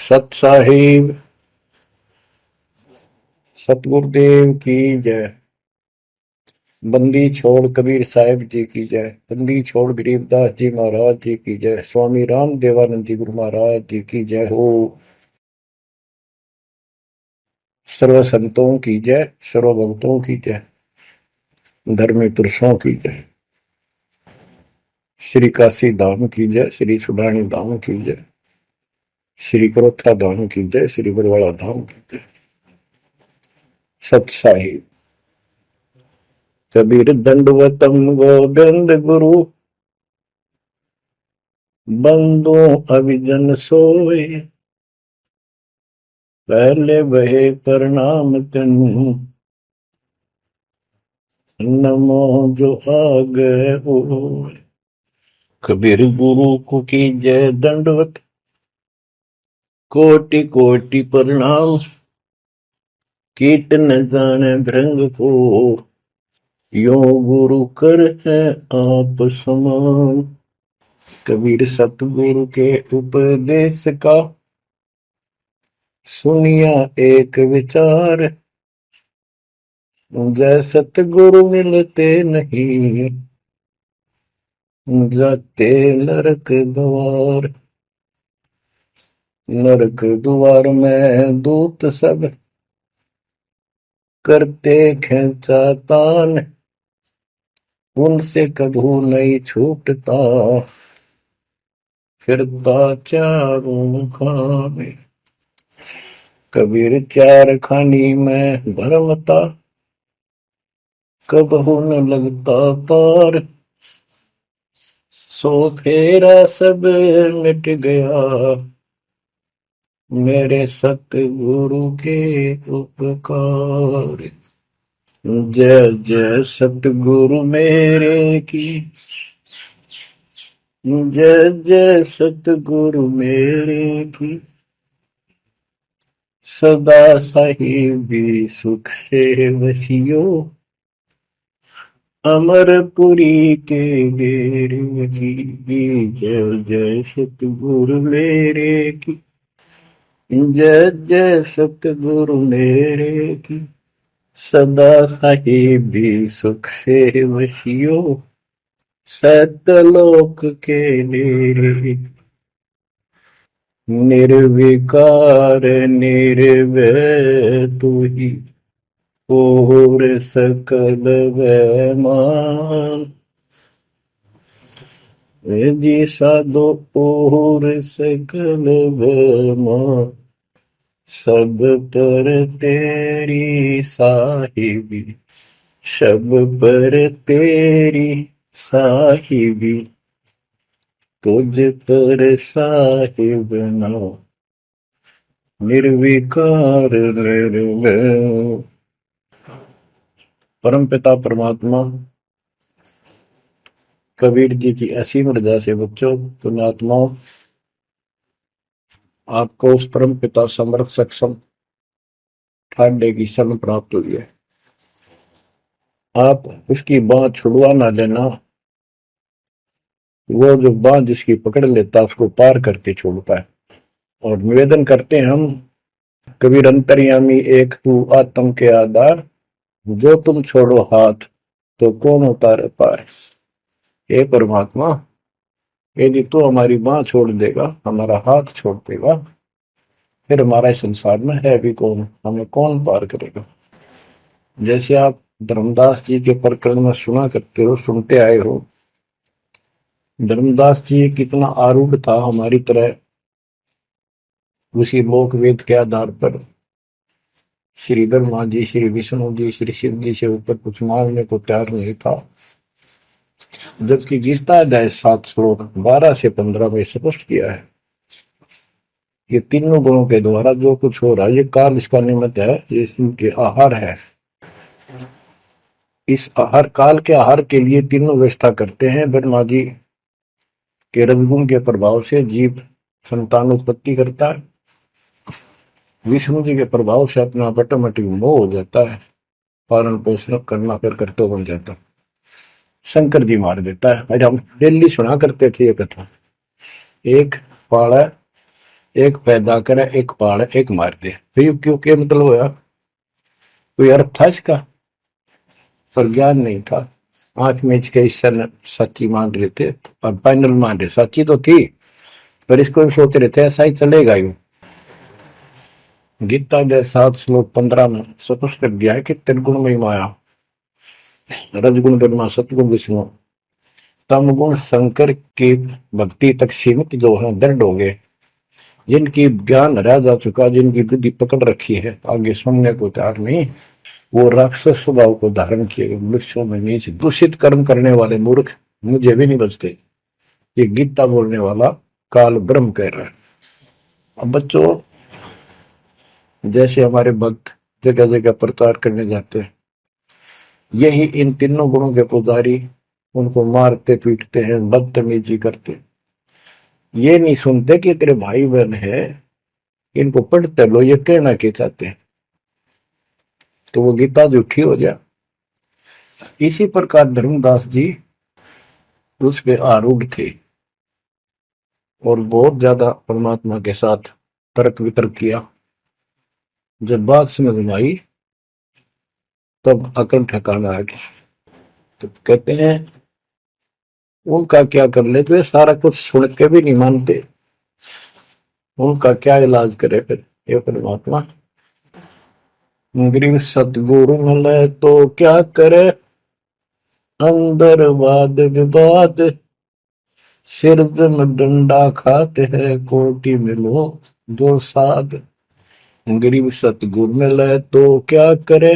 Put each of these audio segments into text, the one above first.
सत साहिब सतगुरुदेव की जय। बंदी छोड़ कबीर साहिब जी की जय। बंदी छोड़ गरीबदास जी महाराज जी की जय। स्वामी राम देवानंद जी गुरु महाराज जी की जय हो। सर्व संतों की जय, सर्व भक्तों की जय, धर्मी पुरुषों की जय। श्री काशी धाम की जय, श्री सुडानी धाम की जय, श्री करोथा धाम की जय, श्री बरवाड़ा धाम की जय। सत साहिब कबीर दंडवतम गोविंद गुरु, बंदो अभिजन सोए, पहले बहे प्रणाम तन, नमो जो आगे हो। कबीर गुरु को की जय दंडवत, कोटि कोटि प्रणाम, कीट न जाने भृंग को, यो गुरु कर है आप समान। कबीर सतगुरु के उपदेश का सुनिया एक विचार, जय सतगुरु मिलते नहीं, जाते नरक द्वार। नरक द्वार में दूत सब करते खेचा तान, उनसे कभू नहीं छूटता, फिरता चारों खाने। कबीर चार खानी में भरमता, कबहू न लगता पार, सो फेरा सब मिट गया, मेरे सतगुरु के उपकार। जय जय सतगुरु मेरे की, जय जय सतगुरु मेरे की, सदा साहिबी सुख से वसियो, अमरपुरी के डेरे की। जय जय सतगुरु मेरे की, जय जय सतगुरु मेरे की, सदा साहिबी सुख से वसियो, सतलोक के डेरे। निर्विकार निर्भय तू ही, और सकल वैमान, जी साधो और सकल वैमान, सब पर तेरी साहिबी, सब पर तेरी साहिबी, तुझ पर साहिब ना, निर्विकार निर्भय। परमपिता परमात्मा कबीर जी की असीम रजा से बच्चों पुण्यात्माओं, आपको उस परम पिता समर्थ सक्षम ठाडे की शरण प्राप्त हुई है। आप उसकी बांह छुड़वा ना लेना, वो जो बांह जिसकी पकड़ लेता उसको पार करके छोड़ता है। और निवेदन करते हैं हम, कबीर अंतर्यामी एक तू आत्म के आधार, जो तुम छोड़ो हाथ तो कौन उतारे पार। हे परमात्मा, यदि तू हमारी बांह छोड़ देगा, हमारा हाथ छोड़ देगा, फिर हमारा इस संसार में है भी कौन, हमें कौन पार करेगा। जैसे आप धर्मदास जी के प्रकरण में सुना करते हो, सुनते आए हो, धर्मदास जी कितना आरूढ़ था हमारी तरह, उसी लोक वेद के आधार पर श्री ब्रह्मा जी, श्री विष्णु जी, श्री शिव जी से ऊपर कुछ मांगने को तैयार नहीं था। जबकि गीता अध्याय 7 श्लोक 12 से 15 में स्पष्ट किया है, ये तीनों गुणों के द्वारा जो कुछ हो रहा है, ये काल इसका निमित्त है, ये इनके आहार है। इस आहार काल के आहार के लिए तीनों व्यवस्था करते हैं। ब्रह्मा जी के रजगुण के प्रभाव से जीव संतान उत्पत्ति करता है, विष्णु जी के प्रभाव से अपना ऑटोमेटिक मोह हो जाता है, पालन पोषण करना फिर कर्तव्य बन जाता है, शंकर जी मार देता है। अरे हम डेली सुना करते थे ये कथा। एक पाड़ा एक पैदा करे, एक पाले, एक मार दे। फिर क्यों क्या मतलब होया? कोई अर्थ था इसका? पर ज्ञान नहीं था। आंख मीच के ईश्वर सच्ची मान रहे थे और फाइनल मान रहे, सच्ची तो थी पर इसको भी सोच रहे थे ऐसा ही चलेगा यूं। गीता के 7 श्लोक 15 में स्पष्ट कर दिया है कि त्रिगुण में माया, रजगुण ब्रह्मा, सतगुण विष्णु, तम गुण शंकर की भक्ति तक सीमित जो है दृढ़ हो गए, जिनकी ज्ञान रह जा चुका, जिनकी बुद्धि पकड़ रखी है, आगे सुनने को तैयार नहीं, वो राक्षस स्वभाव को धारण किए वृक्षों में नीचे दूषित कर्म करने वाले मूर्ख मुझे भी नहीं बचते। ये गीता बोलने वाला काल ब्रह्म कह रहा है। अब बच्चों, जैसे हमारे भक्त जगह जगह प्रचार करने जाते हैं, यही इन तीनों गुणों के पुजारी उनको मारते पीटते हैं, बदतमीजी करते, ये नहीं सुनते कि तेरे भाई बहन है, इनको पढ़ते लो, ये कहना के चाहते हैं, तो वो गीता झूठी हो जाए। इसी प्रकार धर्मदास जी उस पे आरूढ़ थे और बहुत ज्यादा परमात्मा के साथ तर्क वितर्क किया। जब बात समझ में आई तब अकल ठिकाना आ गया। तो कहते हैं उनका क्या कर ले, तो ये सारा कुछ सुन के भी नहीं मानते, उनका क्या इलाज करे फिर ये परमात्मा? गरीब सतगुरु मिले तो क्या करे, अंदर वाद विवाद, सिर में डंडा खाते हैं, कोटि मिलो दो साध। गरीब सतगुरु मिले तो क्या करे,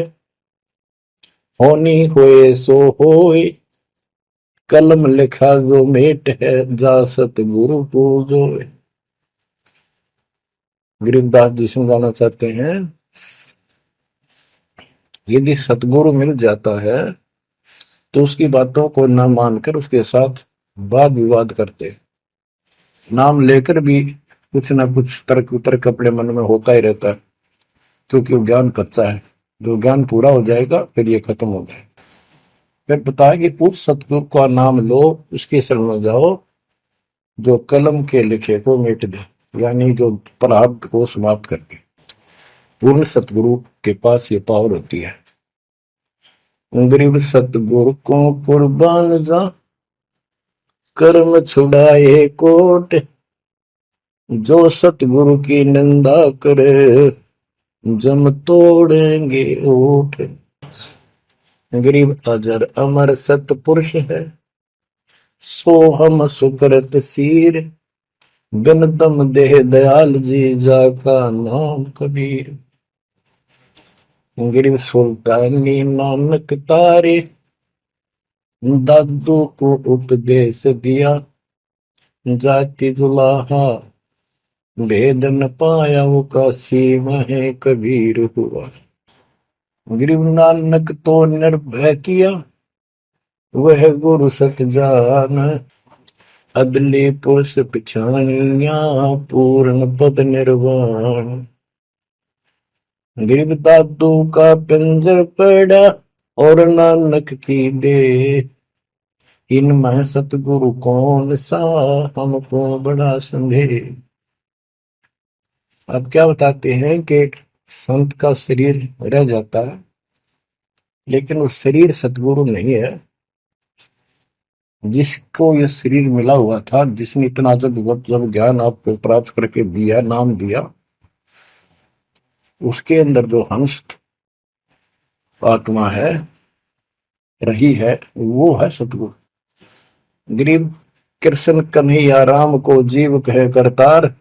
होनी होए सो होए, कलम लिखा जो मेट है, जा सतगुरु पूजो। गरीबदास जी समझाना चाहते हैं, यदि सतगुरु मिल जाता है तो उसकी बातों को न मानकर उसके साथ वाद विवाद करते, नाम लेकर भी कुछ ना कुछ तर्क वितर्क अपने मन में होता ही रहता है, क्योंकि वो ज्ञान कच्चा है। जो ज्ञान पूरा हो जाएगा फिर ये खत्म हो जाएगा। फिर बताया कि उस सतगुरु का नाम लो, उसके शरण में जाओ जो कलम के लिखे को मिट दे, यानी जो प्रारब्ध को समाप्त कर दे। पूर्ण सतगुरु के पास ये पावर होती है। गरीब सतगुरु को कुर्बान जा, कर्म छुड़ाए कोट, जो सतगुरु की निंदा करे, जम तोड़ेंगे ओठ। गरीब अजर अमर सतपुरुष है, सो हम सुकृत सीर, बिन दम देह दयाल जी, जाका नाम कबीर। गरीब सुल्तानी नानक तारे, दादू को उपदेश दिया, जाति जुलाहा भेद न पाया, वो काशी में कबीर हुआ। गरीब नानक तो निर्भय किया, वह गुरु सत जान, अदले पुरुष पिछानिया, पूर्ण पद निर्वाण। गरीब दादू का पिंजर पड़ा, और नानक की दे, इनमें सतगुरु कौन सा, हमको बड़ा संदेह। अब क्या बताते हैं कि संत का शरीर रह जाता है, लेकिन वो शरीर सतगुरु नहीं है। जिसको ये शरीर मिला हुआ था, जिसने इतना जब ज्ञान आपको प्राप्त करके दिया, नाम दिया, उसके अंदर जो हंस आत्मा है, रही है, वो है सतगुरु। गरीब कृष्ण कन्हैया राम को जीव कहे करतार,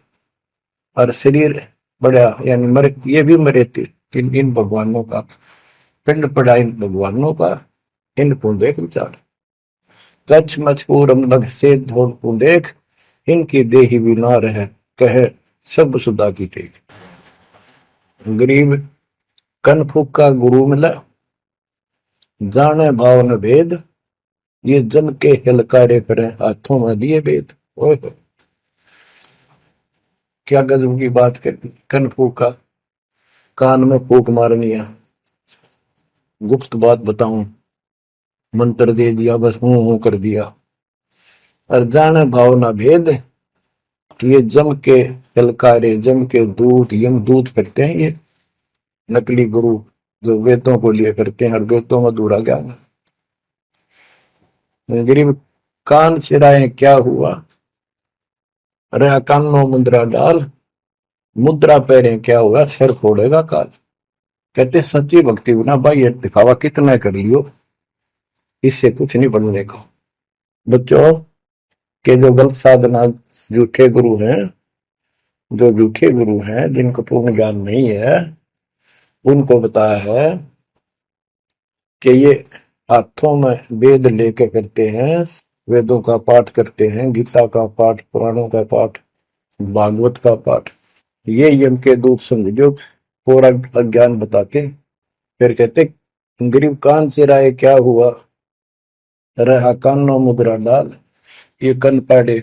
और शरीर बड़ा यानी मरे, ये भी मरे थे इन भगवानों का, पिंड पड़ा इन भगवानों का, इनको देख विचार, कच्छ मछपूरम लग से धोन को देख, इनकी देही भी ना रहे, कहे सब सुधा की टेक। गरीब कनफुक का गुरु मिला, जाने भाव न भेद, ये जन के हिलकारे करे, हाथों में दिए भेद। ओए क्या गजब की बात कर, कनफुक का कान में फूक मारनी है, गुप्त बात बताऊं, मंत्र दे दिया, बस हूं कर दिया। और जाने भाव ना भेद, कि ये जम के ललकारे, जम के दूत, यम दूत फिरते हैं ये नकली गुरु जो वेदों को लिए करते हैं और वेदों में अधूरा ज्ञान। गरीब कान चिराए क्या हुआ, रहा कानों मुद्रा डाल, मुद्रा पहरे क्या हुआ, सिर फोड़ेगा काल। कहते सच्ची भक्ति बिना भाई ये दिखावा कितना कर लियो, इससे कुछ नहीं बनने का। बच्चों के जो गलत साधना, झूठे गुरु हैं, जो झूठे गुरु हैं जिनको पूर्ण ज्ञान नहीं है, उनको बताया है कि ये हाथों में वेद लेके करते हैं, वेदों का पाठ करते हैं, गीता का पाठ, पुराणों का पाठ, भागवत का पाठ। ये यम के दूत समझो पूरा अज्ञान बताते। फिर कहते गरीब कान चिराए क्या हुआ, रहा कानों मुद्रा डाल। ये कन पाड़े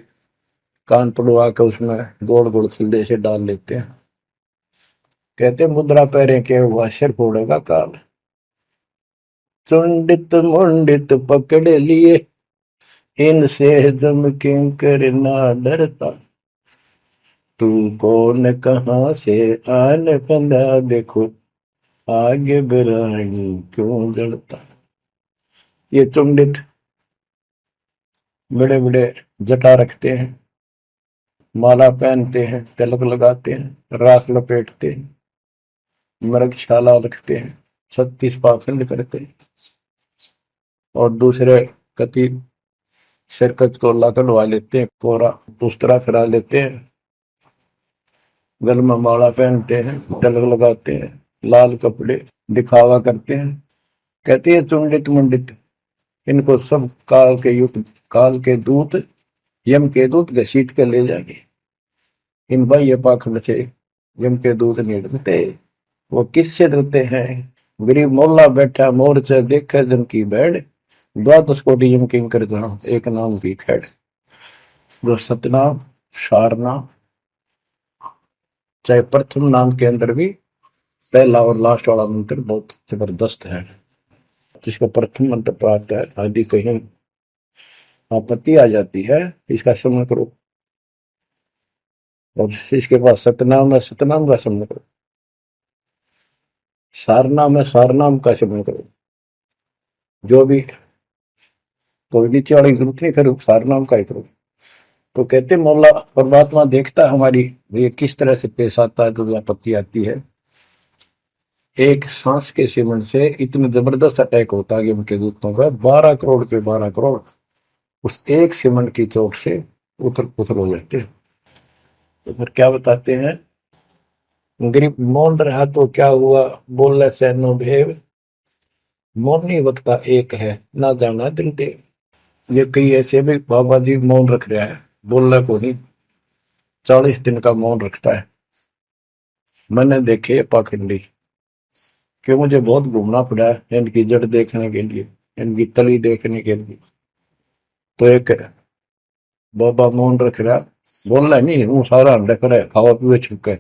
कान पड़वा के उसमें गोड़ गोड़ सिल्ले से डाल लेते हैं। कहते मुद्रा पहरे क्या हुआ, सिर फोड़ेगा काल। चुंडित मुंडित पकड़ लिए, इनसे जम किंकर ना डरता। तू कौन कहां से आन बंदा, देखो आगे बिरानी क्यों जड़ता। ये चुंडित बड़े बड़े जटा रखते हैं, माला पहनते हैं, तिलक लगाते हैं, राख लपेटते हैं, मृगशाला रखते हैं, 36 पाखंड करते हैं, और दूसरे कति शिरकत को कटवा लेते हैं, कोरा दूसरा फिरा लेते हैं, गल में माला पहनते हैं, तिलक लगाते हैं, लाल कपड़े दिखावा करते हैं। कहते हैं चुंडित मुंडित, इनको सब काल के युग, काल के दूत, यम के दूत घसीट के ले जाएंगे। इन बाह्य पाखंड से यम के दूत नहीं डरते। वो किससे डरते हैं, गरीब मोल्ला बैठा मोर्चा देखे जन की बैठ, द्वादश कोटि यम किंकर जहां एक नाम की खैड़। जो सतनाम, सारनाम, चाहे प्रथम नाम के अंदर भी पहला और लास्ट वाला मंत्र बहुत जबरदस्त है। जिसको प्रथम मंत्र प्राप्त है, आदि कहीं आपत्ति आ जाती है, इसका समझ करो। और इसके पास सतनाम है, सतनाम का समझ करो। सारनाम है, सारनाम का समझ करो। जो भी कोई नीचे वाली जरूरत नहीं, फिर सारनाम का ही करो। तो कहते मौला परमात्मा देखता है हमारी ये किस तरह से पेश आता है, जो आपत्ति आती है। एक सांस के सेवन से इतने जबरदस्त अटैक होता है कि उनके दूतों का 12 करोड़ के 12 करोड़ उस एक सीमेंट की चोट से उथल पुथल हो जाते हैं। तो फिर क्या बताते हैं, गरीब मौन रहा तो क्या हुआ, बोले सैनो भेव, मौन नहीं बकता एक है, ना जाना दिल देव। ये कई ऐसे भी बाबा जी मौन रख रहा है, बोलने को नहीं, 40 दिन का मौन रखता है। मैंने देखे पाखंडी कि मुझे बहुत घूमना पड़ा है इनकी जड़ देखने के लिए, इनकी तली देखने के लिए। तो एक बाबा मौन रख रहा, बोलना नहीं, वो सारा अंडा करे खावा पीवे छुके,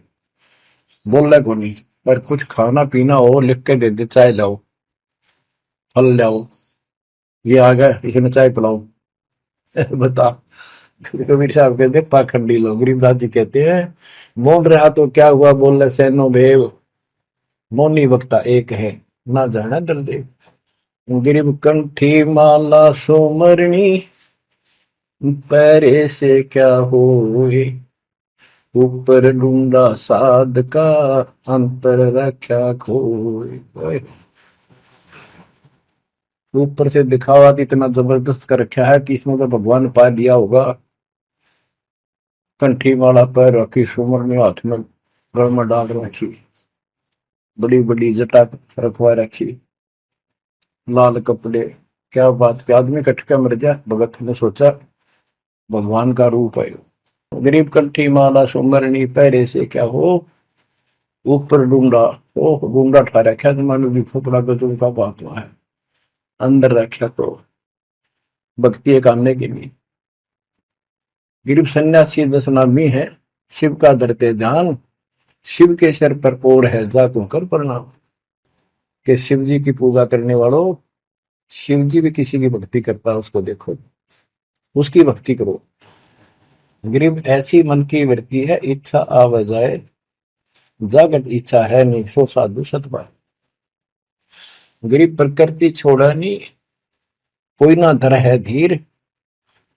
बोलना को नहीं। पर कुछ खाना पीना हो लिख के दे दे, चाय लाओ, फल लाओ, ये आ गया इसमें चाय पिलाओ। बता, कबीर साहब कहते पाखंडी लोग। गरीबदास जी कहते हैं मौन रहा तो क्या हुआ, बोल सैनो भेव, मौनी वक्ता एक है, ना जाना दल देव। गरीब कंठी माला सोमरणी, पैरे से क्या होए, ऊपर ढूंढा साध का, अंतर रख्या खोए। ऊपर से दिखावा इतना जबरदस्त कर रखा है कि इसमें तो भगवान पा दिया होगा। कंठी माला पैर रखी, सुमरनी हाथ में गल में डाल रखी, बड़ी बड़ी जटा रखवा रखी, लाल कपड़े। क्या बात पे आदमी कट के मर जाए, भगत ने सोचा भगवान का रूप है। गरीब कंठी माला सुमरनी, पैरे से क्या हो, ऊपर डूंडा, ओ डूंडा ठा रखा, तुम्हारे भी खोपड़ा गजब का बात है, अंदर रखा तो भक्ति एक आने के लिए। गरीब सन्यासी 10 नामी है, शिव का धरते ध्यान, शिव के सर पर और है जातों कर प्रणाम। कि शिव जी की पूजा करने वालों, शिव जी भी किसी की भक्ति करता है, उसको देखो, उसकी भक्ति करो। गरीब ऐसी मन की वृत्ति है, इच्छा आव जाए, जागट इच्छा है नहीं, सो साधु सतपाए। गरीब प्रकृति छोड़ा नहीं, कोई ना धर है धीर,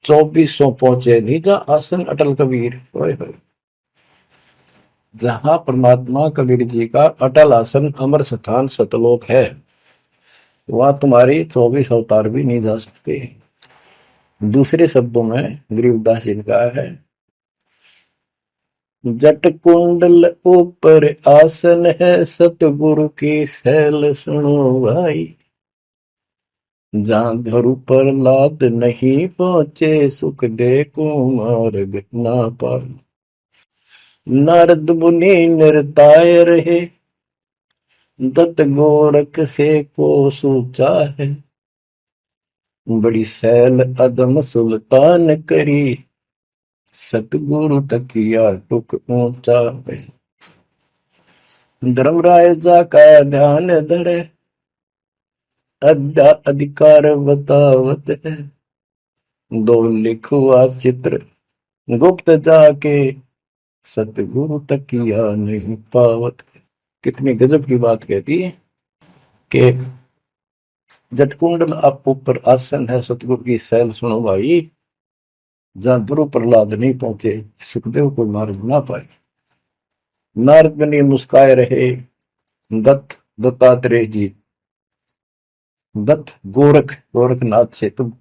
2400 पहुंचे नीजा, आसन अटल कबीर। ओए होए, जहां परमात्मा कबीर जी का अटल आसन अमर स्थान सतलोक है, वहां तुम्हारी 24 अवतार भी नहीं जा सकते। दूसरे शब्दों में गरीबदास जी ने कहा है, जट कुंडल ऊपर आसन है, सतगुरु की सैल सुनो भाई। जहां धरु पर लाद नहीं पहुंचे, सुख दे कुमार्ग ना पाए। नारद मुनि निरताय रहे, दत्त गोरख से को सूचा है। बड़ी सैल अदम सुल्तान करी, सतगुरु तकिया टुक ऊंचा है। धर्मराजा का ध्यान धरे, अधिकार बतावत है। दो लिखुआ चित्र गुप्त जाके, सतगुरु तकिया नहीं पावत। कितनी गजब की बात कहती है कि जटकुंडल आप ऊपर आसन है, सतगुरु की सैल सुनो भाई। जहां ध्रुव प्रहलाद नहीं पहुंचे, सुखदेव को मार्ग ना पाए। नारद मुनि मुस्काए रहे, दत्तात्रेय जी, दत्त गोरख गोरखनाथ से तुम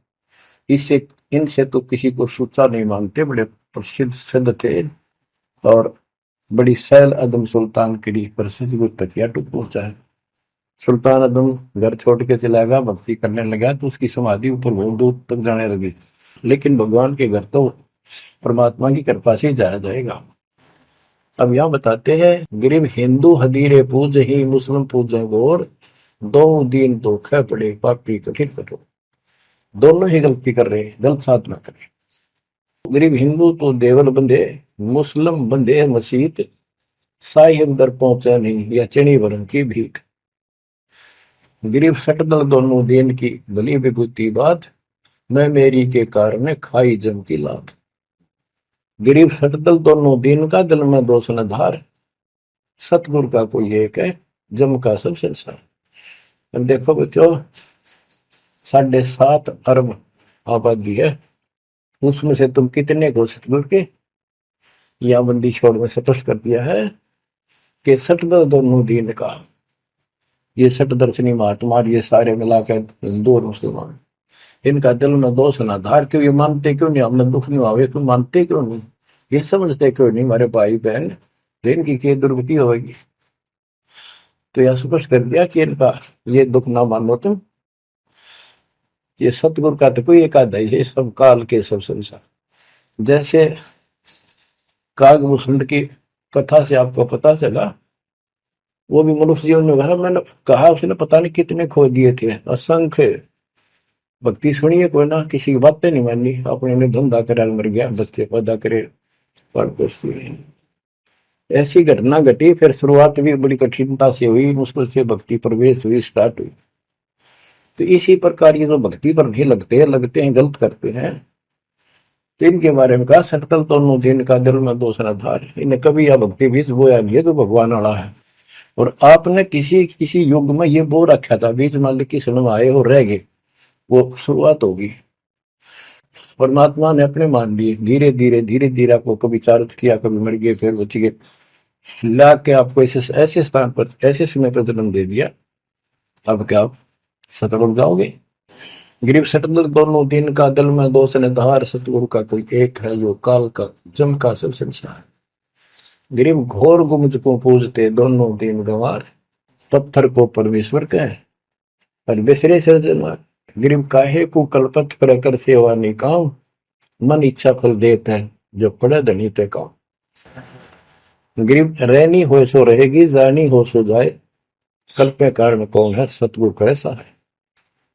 इससे इनसे तो किसी को सूचा नहीं मानते, बड़े प्रसिद्ध सिद्ध थे। और बड़ी सैल अदम सुल्तान की पर सतगुरु तकिया टुक पहुंचा है। सुल्तान अदम घर छोड़ के चला गया, भक्ति करने लगा, तो उसकी समाधि ऊपर बहुत दूर तक जाने लगी। लेकिन भगवान के घर तो परमात्मा की कृपा से ही जाया जाएगा। अब यहां बताते हैं, गरीब हिंदू हदीरे पूज ही, मुस्लिम पूजे गौर, दो दीन धोखे पड़े, पापी कठिन कठोर। दोनों ही गलती कर रहे हैं, गलत साधना कर रहे हैं। गरीब हिंदू तो देवल बंधे, मुस्लिम बंधे मसीत, साई अंदर पहुंचा नहीं, या चणी वरण की भीख। गरीब सटदल दोनों दीन की भली विभूति बात, मैं मेरी के कारण खाई जम की लात। गरीब सटदल दोनों दीन का, दिल में दोष न धार, सतगुरु का कोई एक है, जम का सब संसार। अब देखो बच्चों, 7.5 अरब आबादी है, उसमें से तुम कितने को सतगुरु के या बंदी छोड़ में स्पष्ट कर दिया है कि सटदल दोनों दीन का। ये सट दर्शनी महात्मा, ये सारे मिलाकर हिंदू और मुसलमान, इनका दिल में दोष ना धार। क्यों ये मानते क्यों नहीं, हमने दुख नहीं आवे, तुम मानते क्यों नहीं, ये समझते क्यों नहीं हमारे भाई बहन, तो इनकी क्या दुर्गति होगी। तो यह स्पष्ट कर दिया कि इनका ये दुख ना मानो तुम, ये सतगुरु का तो कोई एक आधा ही, सब काल के सब संसार। जैसे कागभूषण की कथा से आपको पता चला, वो भी मनुष्य जीवन में कहा, मैंने कहा उसने पता नहीं कितने खो दिए थे, असंख्य। भक्ति सुनिए कोई ना, किसी की बातें नहीं मानी, अपने ने धंधा करे मर गया, बच्चे पैदा करे पर कुछ नहीं। ऐसी घटना घटी, फिर शुरुआत भी बड़ी कठिनता से हुई, मुश्किल से भक्ति प्रवेश हुई, स्टार्ट हुई। तो इसी प्रकार ये जो भक्ति पर नहीं लगते हैं गलत करते हैं, तो इनके बारे में कहा, सकल तो दिन का दिल में दोष न धार, इन्हें कभी यह भक्ति बीज बोया नहीं है तो भगवान वाला है। और आपने किसी किसी युग में ये बो रखा था, बीज मान की सुन आए और रह गए, वो शुरुआत होगी। परमात्मा ने अपने मान लिए, धीरे धीरे आपको कभी चारित किया, कभी मर गए, फिर बच गए, ला के आपको ऐसे स्थान पर, ऐसे समय पर जन्म दे दिया। अब क्या आप सतल उठ जाओगे। गरीब सटदल दोनों दिन का, दिल में दोष ने धार, सतगुरु का कोई एक है, जो काल का जम का सब संसार। गरीब घोर गुमज को पूजते, दोनों दिन गंवार, पत्थर को परमेश्वर कहे और बिसरे सृजनहार। गरीब काहे को कलपत पर कर सेवा नहीं काम, मन इच्छा फल देता है, जो पड़े धनी ते काम। गरीब रहनी हो सो रहेगी, जानी हो सो जाए, कल्पे कारण कौन है, सतगुरु करे सहाय।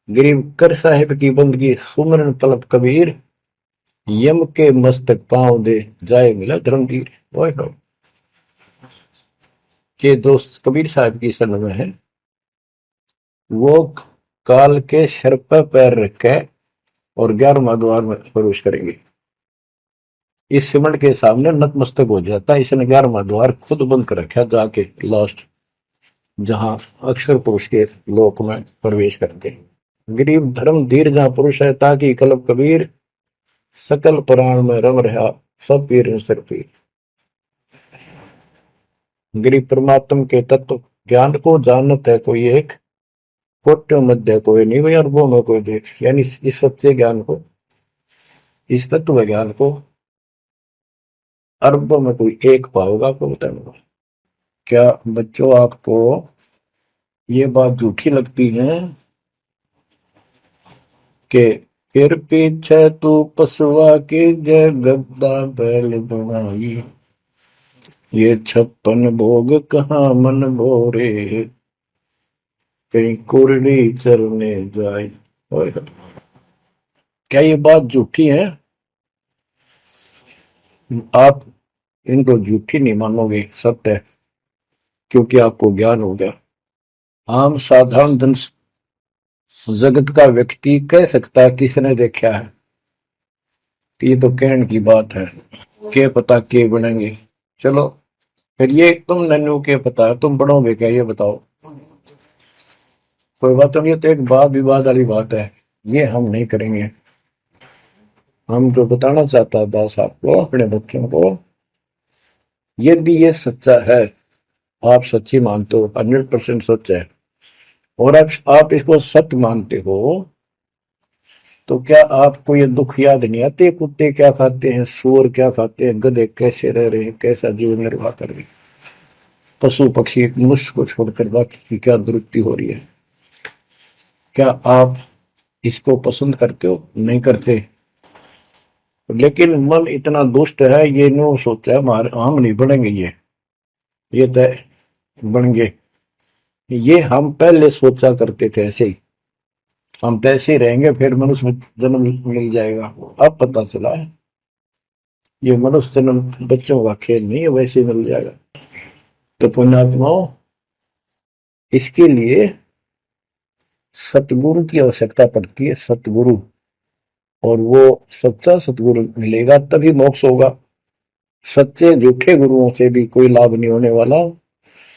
गरीब कर साहिब की बंदगी, सुमरन तलब कबीर, यम के मस्तक पांव दे, जाए मिला धर्मवीर। ओए हो, के दोस्त कबीर साहब की शरण में है, वो काल के सिर पर पैर रख के और 11वां द्वार में प्रवेश करेंगे। इस सिमट के सामने नतमस्तक हो जाता है। इसने 11वां द्वार खुद बंद कर रखा जाके लास्ट, जहां अक्षर पुरुष के लोक में प्रवेश करते। गरीब धर्म धीर जहां पुरुष है, ताकि कलब कबीर सकल प्राण में रम रहा, सब पीर सर पीर। गरीब परमात्म के तत्व ज्ञान को जानत है कोई एक, कोट्यों मध्य कोई नहीं, और वो में कोई देख। यानी इस सच्चे ज्ञान को, इस तत्व ज्ञान को अरबों में कोई एक पाओगा, आपको बताऊंगा। क्या बच्चों आपको ये बात झूठी लगती है कि फिर पीछे तू पसवा के जय गद्दा बैल बनाई, ये 56 भोग कहाँ मन भोरे, कहीं कुरली चरने जाए। क्या ये बात झूठी है? आप इनको झूठी नहीं मानोगे, सत्य है, क्योंकि आपको ज्ञान हो गया। आम साधारण जन जगत का व्यक्ति कह सकता है किसने देखा है, ये तो कहने की बात है, के पता के बनेंगे। चलो फिर ये तुम नन्नू के पता है, तुम बढ़ोगे क्या, ये बताओ। कोई बात नहीं, ये तो एक वाद विवाद वाली बात है, ये हम नहीं करेंगे। हम जो बताना चाहता है दास आपको, अपने बच्चों को, यदि ये सच्चा है, आप सच्ची मानते हो, 100% सच है, और आप इसको सत्य मानते हो, तो क्या आपको ये दुख याद नहीं आते? कुत्ते क्या खाते हैं, सूअर क्या खाते हैं, गधे कैसे रह रहे हैं, कैसा जीवन निर्वाह कर रहे हैं, पशु पक्षी मनुष्य को छोड़कर बाकी की क्या दुरुक्ति हो रही है। क्या आप इसको पसंद करते हो? नहीं करते। लेकिन मन इतना दुष्ट है, ये नो सोचा है हमारे हम नहीं बढ़ेंगे, ये तय बन गए। ये हम पहले सोचा करते थे ऐसे ही, हम तो ऐसे ही रहेंगे, फिर मनुष्य जन्म मिल जाएगा। अब पता चला है ये मनुष्य जन्म बच्चों का खेल नहीं है, वैसे ही मिल जाएगा। तो पुण्यात्माओं, इसके लिए सतगुरु की आवश्यकता पड़ती है, सतगुरु। और वो सच्चा सतगुरु मिलेगा तभी मोक्ष होगा। सच्चे झूठे गुरुओं से भी कोई लाभ नहीं होने वाला।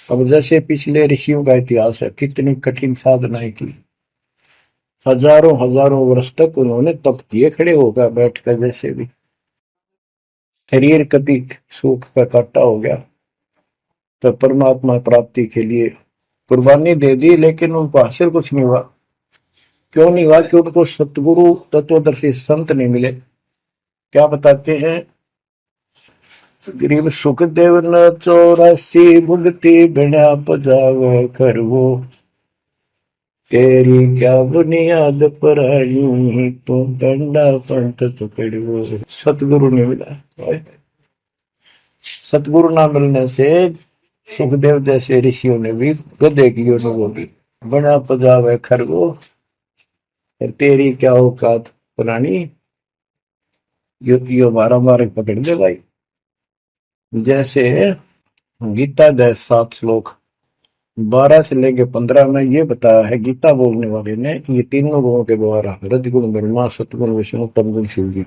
अब जैसे पिछले ऋषियों का इतिहास है, कितनी कठिन साधनाएं की, हजारों हजारों वर्ष तक उन्होंने तप किए, खड़े होकर बैठकर, जैसे भी शरीर कभी सूख कर काटा हो गया, तो परमात्मा प्राप्ति के लिए कुर्बानी दे दी, लेकिन उनको हासिल कुछ नहीं हुआ। क्यों नहीं हुआ? कि उनको सतगुरु तत्वदर्शी संत नहीं मिले। क्या बताते हैं? गरीब सुखदेव न 84 भुगती बिना पजावे खरवो, तेरी क्या बुनियाद पर आई, तू डंडा पंथ पकड़ो। सतगुरु नहीं मिला। सतगुरु ना मिलने से सुखदेव जैसे ऋषियों ने भी गधे की अनुभव की, बना पजावे खरगो, तेरी क्या औकात पुरानी, यो मारा मारे पकड़ दे भाई। जैसे गीता 7 श्लोक 12 से लेके 15 में ये बताया है गीता बोलने वाले ने कि ये तीनों गुणों के द्वारा, रजगुण ब्रह्मा, सतगुण विष्णु, तमगुण शिव जी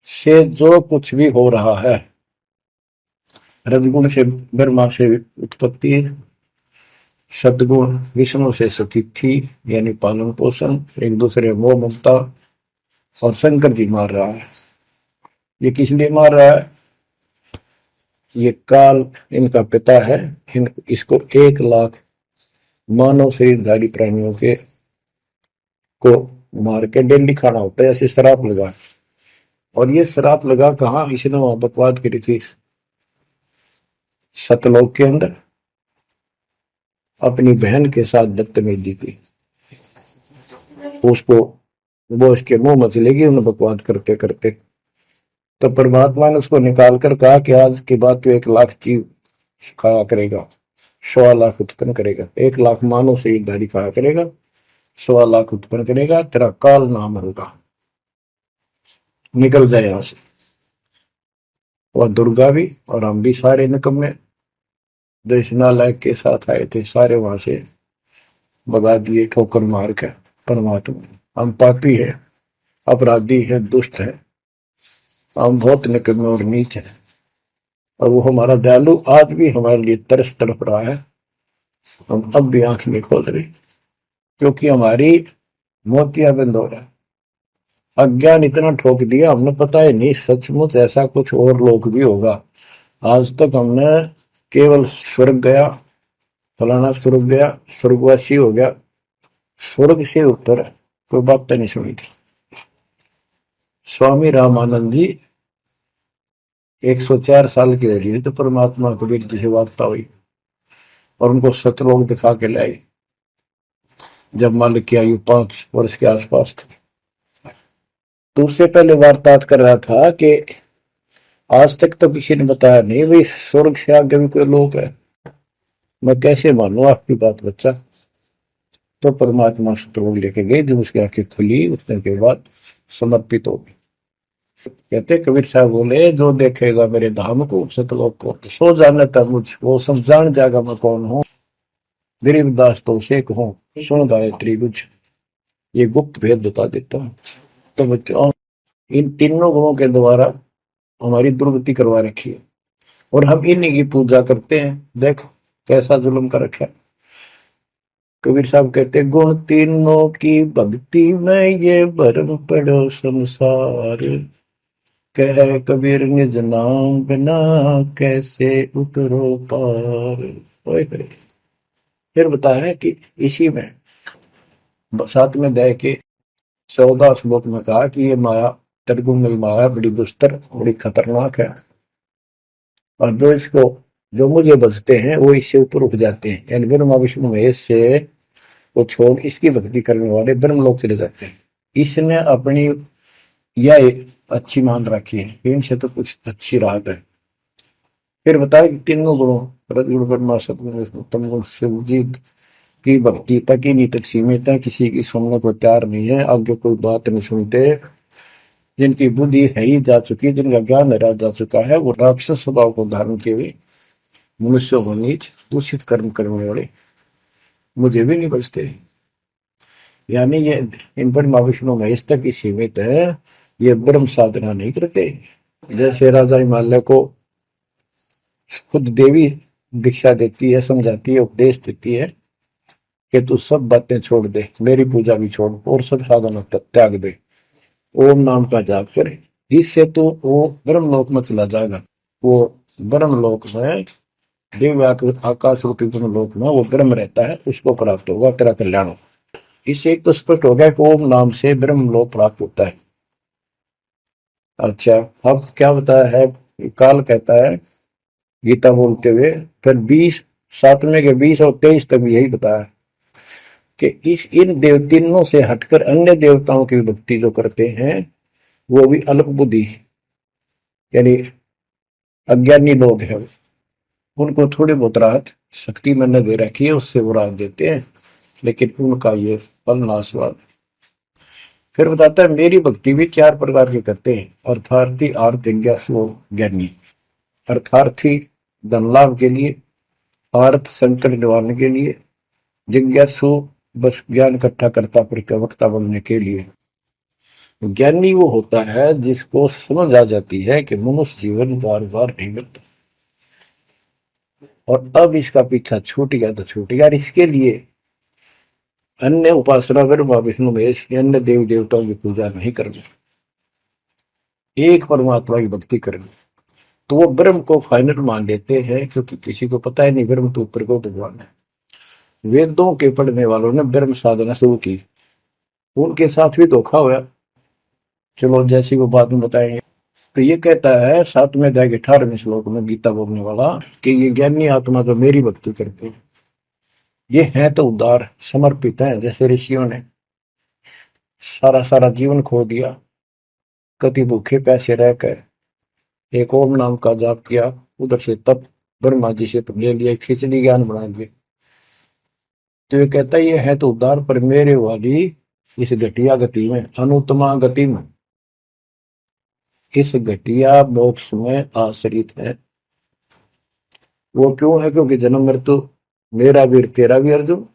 से जो कुछ भी हो रहा है, रजगुण से ब्रह्मा से उत्पत्ति, सदगुण विष्णु से स्थिति यानी पालन पोषण, एक दूसरे मोह ममता, और शंकर जी मार रहा है। ये किस लिए मार रहा है? ये काल इनका पिता है, इसको 1 लाख मानव शरीरधारी प्राणियों के को मार के डेली खाना होता है, ऐसे शराब लगा। और ये शराब लगा कहाँ? इसने वहां बकवाद करी थी सतलोक के अंदर, अपनी बहन के साथ बदतमीजी की, उसको वो इसके मुंह में चलेगी उन्हें बकवाद करते करते। तो परमात्मा ने उसको निकाल कर कहा कि आज के बाद तो 1 लाख जीव खाया करेगा, 1.25 लाख उत्पन्न करेगा, 1 लाख मानव शरीरधारी खाया करेगा, 1.25 लाख उत्पन्न करेगा, तेरा काल नाम होगा, निकल जाए यहां से। और दुर्गा भी और हम भी सारे निकम्मे जो इस नालायक के साथ आए थे, सारे वहां से भगा दिए ठोकर मार के। परमात्मा, हम पापी है, अपराधी है, दुष्ट है, हम बहुत निकम्मे और नीच है, और वो हमारा दयालु आज भी हमारे लिए तरस तड़प रहा है। हम अब भी आंख नहीं खोल रहे, क्योंकि हमारी मोतियाबिंद हो रहा है। अज्ञान इतना ठोक दिया, हमने पता ही नहीं सचमुच ऐसा कुछ और लोक भी होगा। आज तक हमने केवल स्वर्ग गया, फलाना स्वर्ग गया, स्वर्गवासी हो गया, स्वर्ग से ऊपर कोई बात नहीं सुनी थी। स्वामी रामानंद जी 104 साल की रही तो परमात्मा कबीर जी से वार्ता हुई और उनको सतलोक दिखा के लाई, जब मालिक की आयु 5 वर्ष के आसपास थी। तो उससे पहले वार्तालाप कर रहा था कि आज तक तो किसी ने बताया नहीं भाई स्वर्ग से आगे भी कोई लोक है, मैं कैसे मानू आपकी बात बच्चा। तो परमात्मा सतलोक लेके गए, जब उसकी आंखें खुली उतने के बाद समर्पित हो गई। कहते कबीर साहब बोले, जो देखेगा मेरे धाम को सतलोक को तो सो जाने तक मुझ वो सब जान जाएगा मैं कौन हूँ। गरीबदास तो उसे कहूँ सुन गायत्री कुछ, ये गुप्त भेद बता देता हूँ। तो बच्चों इन तीनों गुणों के द्वारा हमारी दुर्गति करवा रखी है, और हम इन्हीं की पूजा करते हैं। देख कैसा जुल्म कर रखा है। कबीर साहब कहते गुण तीनों की भक्ति में ये भरम पड़ो संसार, कह कबीर निज नाम बिना कैसे उतरो पार। फिर बताया है कि इसी में 7वें अध्याय के 14 श्लोक में कहा कि ये माया त्रिगुण माया बड़ी दुस्तर बड़ी खतरनाक है, और जो मुझे बचते हैं वो इससे ऊपर उठ जाते हैं, यानी ब्रह्मा विष्णु महेश से वो छोड़ इसकी भक्ति करने वाले ब्रह्म लोक चले जाते हैं। इसने अपनी यह अच्छी मान रखी है, इनसे तो कुछ अच्छी राहत है। फिर बताया कि तीनों गुणों रजगुण ब्रह्मा सतगुण उत्तम गुण शिवजीत की भक्ति तक ही नहीं तक सीमित है, किसी की सुनने को तैयार नहीं है, आगे कोई बात नहीं सुनते। जिनकी बुद्धि है ही जा चुकी, जिनका ज्ञान हरा जा चुका है, वो राक्षस स्वभाव को धारण किए हुए मनुष्य को नीच दूषित कर्म करने वाले मुझे भी नहीं बचते। यानी ये इन पर विष्णु महेश तक ही सीमित है, ये ब्रह्म साधना नहीं करते। जैसे राजा हिमालय को खुद देवी दीक्षा देती है, समझाती है, उपदेश देती है कि तू सब बातें छोड़ दे, मेरी पूजा भी छोड़ और सब साधनों त्याग दे, ओम नाम का जाप करे, इससे तो वो ब्रह्म लोक में चला जाएगा। वो ब्रह्म लोक में दिव्य आकाश रूपी ब्रह्म लोक में वो ब्रह्म रहता है, उसको प्राप्त होगा, तेरा कल्याण होगा। इससे एक तो स्पष्ट हो गया कि ओम नाम से ब्रह्म लोक प्राप्त होता है। अच्छा अब क्या बताया है, काल कहता है गीता बोलते हुए, फिर 20 7वें के 20 और 23 तक यही बताया कि इस इन देव तीनों से हटकर अन्य देवताओं की भक्ति जो करते हैं वो भी अल्प बुद्धि यानी अज्ञानी लोग हैं, उनको थोड़ी बहुत राहत शक्ति मैंने दे रखी है, उससे वो राहत देते हैं, लेकिन उनका ये फल नाशवान। फिर बताता है मेरी भक्ति भी 4 प्रकार की करते हैं, अर्थार्थी आर्थ जिज्ञासु ज्ञानी। अर्थार्थी धन लाभ के लिए, आर्थ संकट निवारण के लिए, जिज्ञासु बस ज्ञान इकट्ठा करता प्रवक्ता बनने के लिए। ज्ञानी वो होता है जिसको समझ आ जाती है कि मनुष्य जीवन बार बार नहीं मिलता, और अब इसका पीछा छूट गया तो छूट गया, इसके लिए अन्य उपासना ब्रह्मा विष्णु महेश अन्य देवी देवताओं की पूजा नहीं करनी, एक परमात्मा की भक्ति करनी। तो वो ब्रह्म को फाइनल मान लेते हैं, क्योंकि किसी को पता ही नहीं ब्रह्म तो ऊपर को भगवान है। वेदों के पढ़ने वालों ने ब्रह्म साधना शुरू की, उनके साथ भी धोखा हुआ। चलो जैसी वो बाद में बताएंगे। तो ये कहता है 7वें अध्याय के 18वें श्लोक में गीता बोलने वाला कि ये ज्ञानी आत्मा जो मेरी भक्ति करते हैं ये है तो उदार समर्पित है, जैसे ऋषियों ने सारा सारा जीवन खो दिया, कभी भूखे पैसे रहकर एक ओम नाम का जाप किया, उधर से तप ब्रह्मा जी से ले लिया, खिचड़ी ज्ञान बना दिए। तो ये कहता है ये है तो उदार, पर मेरे वाली इस घटिया गति में अनुत्तमा गति में इस घटिया मोक्ष में आश्रित है। वो क्यों है, क्योंकि जन्म मृत्यु मेरा वीर तेरा भी अर्जुन।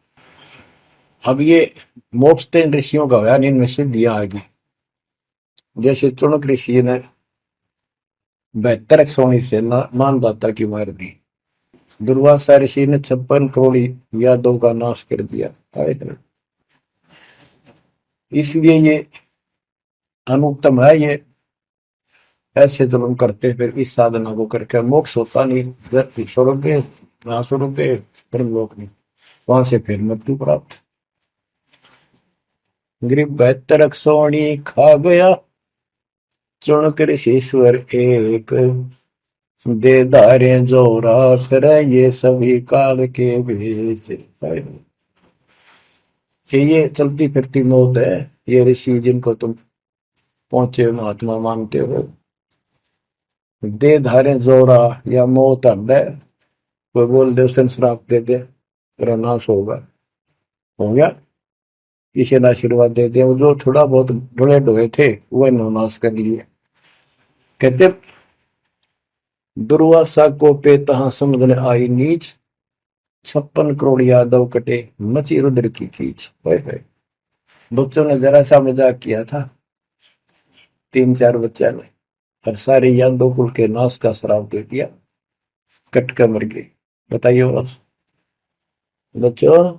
अब ये मोक्ष इन ऋषियों का होया, इनमें सिद्धियां आ गई। जैसे चुनक ऋषि ने 72 सोनी से मानदाता की मार दी। दुर्वासा ऋषि ने 56 करोड़ यादव का नाश कर दिया। इसलिए ये अनुत्तम है। ये ऐसे जुल्म करते फिर इस साधना को करके मोक्ष होता नहीं, धरती छोड़ोगे वहां छोड़ोगे ब्रह्मलोक नहीं, वहां से फिर मृत्यु प्राप्त। गरीब 72 सोनी खा गया चुन कर ईश्वर एक, दे धारे जोरा फिर ये सभी काल के भेष। ये चलती फिरती मौत है। ये ऋषि जिनको तुम पहुंचे महात्मा मानते हो, दे धारे जोरा या मौत हड्डे, कोई बोल दे उसे श्राप दे दे तेरा नाश होगा, हो गया। किसी ने आशीर्वाद दे दिया, वो जो थोड़ा बहुत ढोले ढोए थे वह नाश कर लिए। कहते दुर्वासा को पे तहा समझने आई नीच, 56 करोड़ यादव कटे मची रुद्र की खींच। बच्चों ने जरा सा मजाक किया था, 3-4 बच्चा ने, और सारे यादव कुल के नाश का श्राप दे दिया, कट कर मर गए। बताइए बच्चों,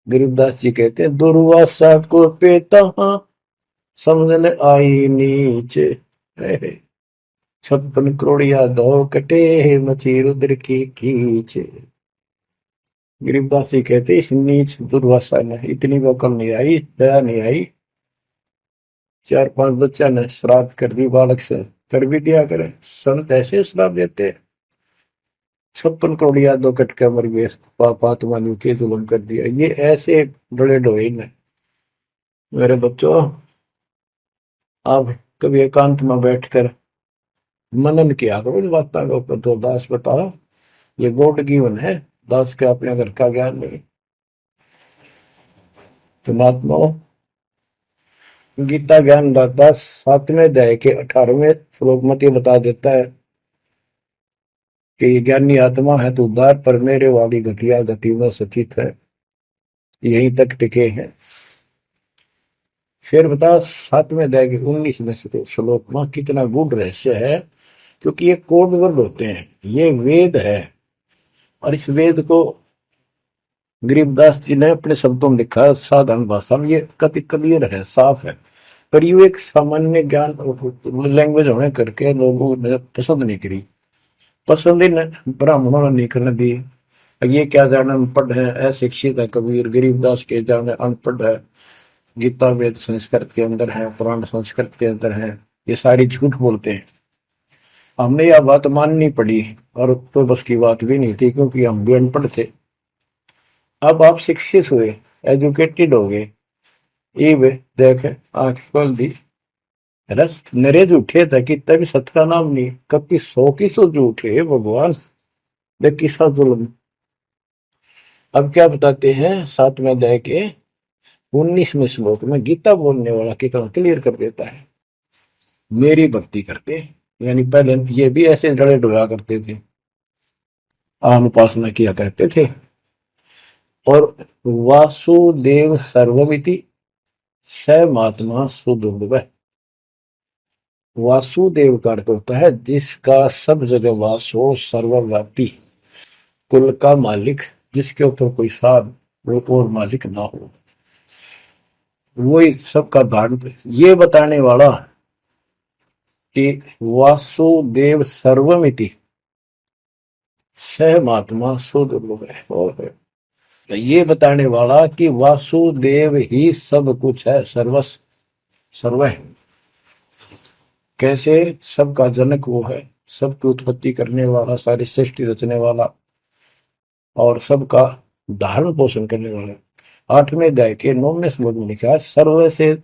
गरीबदास जी कहते हैं दुर्वासा को पे तहा समझने आई नीच, 56 करोड़ यादव कटे मची रुद्र की खींच। गरीबदास जी कहते इस नीच दुर्वासा ने इतनी वकल नहीं आई, दया नहीं आई। 4-5 बच्चा ने श्राद्ध कर दी, बालक से कर भी दिया करे, संत ऐसे श्राप देते। 56 करोड़ यादव कट के मर गए, पापात्मा ने के जुल्म कर दिया। ये ऐसे डोले डोए ने। मेरे बच्चों, आप कभी एकांत में बैठकर मनन किया करो इन बातों के ऊपर। तो दास बताओ, ये गॉड गिवन है, दास के अपने घर का ज्ञान नहीं। तो महात्माओं, गीता ज्ञान दाता 7वें अध्याय के 18वें श्लोक में बता देता है कि ये ज्ञानी आत्मा है तो उद्धार पर मेरे वाली घटिया गति में स्थित है, यहीं तक टिके हैं। फिर बता 7वें अध्याय के 19वें श्लोक में कितना गूढ़ रहस्य है, क्योंकि ये कोड वर्ड होते हैं, ये वेद है। और इस वेद को गरीबदास जी ने अपने शब्दों में लिखा है, साधारण भाषा में, ये कति क्लियर है, साफ है। पर ये एक सामान्य ज्ञान लैंग्वेज होने करके लोगों ने पसंद नहीं करी, पसंद ही ब्राह्मणों ने नहीं करने दी। ये क्या जाने अनपढ़ है, अशिक्षित है कबीर, गरीबदास के जाने अनपढ़ है, गीता वेद संस्कृत के अंदर है, पुराण संस्कृत के अंदर है, ये सारी झूठ बोलते हैं। हमने यह बात माननी पड़ी, और तो बस की बात भी नहीं थी, क्योंकि हम भी अनपढ़ थे। अब आप शिक्षित हुए, एजुकेटेड हो गए, ये देख आंख खोल दी, रस नरे झूठे था कि तभी सत का नाम नहीं, कभी 100 की 100 झूठे भगवान, देख किसा जुल्म। अब क्या बताते हैं 7वें अध्याय के 19वें श्लोक में, गीता बोलने वाला कितना क्लियर कर देता है। मेरी भक्ति करते, यानी पहले ये भी ऐसे जड़े डोया करते थे, आम उपासना किया करते थे। और वासुदेव सर्वमिति स महात्मा सुदुर्लभ। वासुदेव का अर्थ होता है जिसका सब जगह वास हो, सर्वव्यापी, कुल का मालिक, जिसके ऊपर कोई साध वो और मालिक ना हो, वही सबका धारण। ये बताने वाला कि वासुदेव सर्वमिति स महात्मा सुदुर्लभ है, और ये बताने वाला कि वासुदेव ही सब कुछ है, सर्वस्व सर्व है। कैसे? सबका जनक वो है, सबकी उत्पत्ति करने वाला, सारी सृष्टि रचने वाला, और सबका धारण पोषण करने वाला। 8वें अध्याय के 9वें श्लोक में लिखा है सर्व से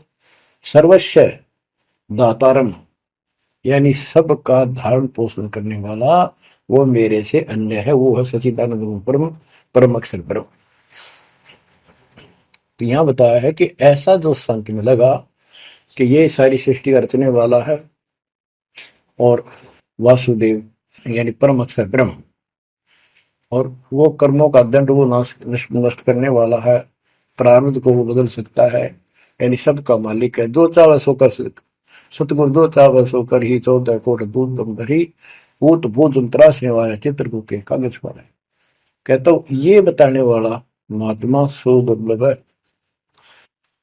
सर्वस्व दातारम, यानी सबका धारण पोषण करने वाला वो मेरे से अन्य है, वो है सच्चिदानंद परम परम अक्षर ब्रह्म। तो यहां बताया है कि ऐसा जो संत में लगा कि ये सारी सृष्टि रचने वाला है, और वासुदेव यानी परम अक्षर ब्रह्म, और वो कर्मों का दंड वो नष्ट करने वाला है, प्रारब्ध को वो बदल सकता है, यानी सबका मालिक है, जो चाहे सो कर सतगुरु दो चावल सो कर ही 14 कोट दूध दम धरी ऊट भोजन तराशने वाला चित्रकूट के कागज पर है। कहता हूं ये बताने वाला महात्मा सो दुर्लभ है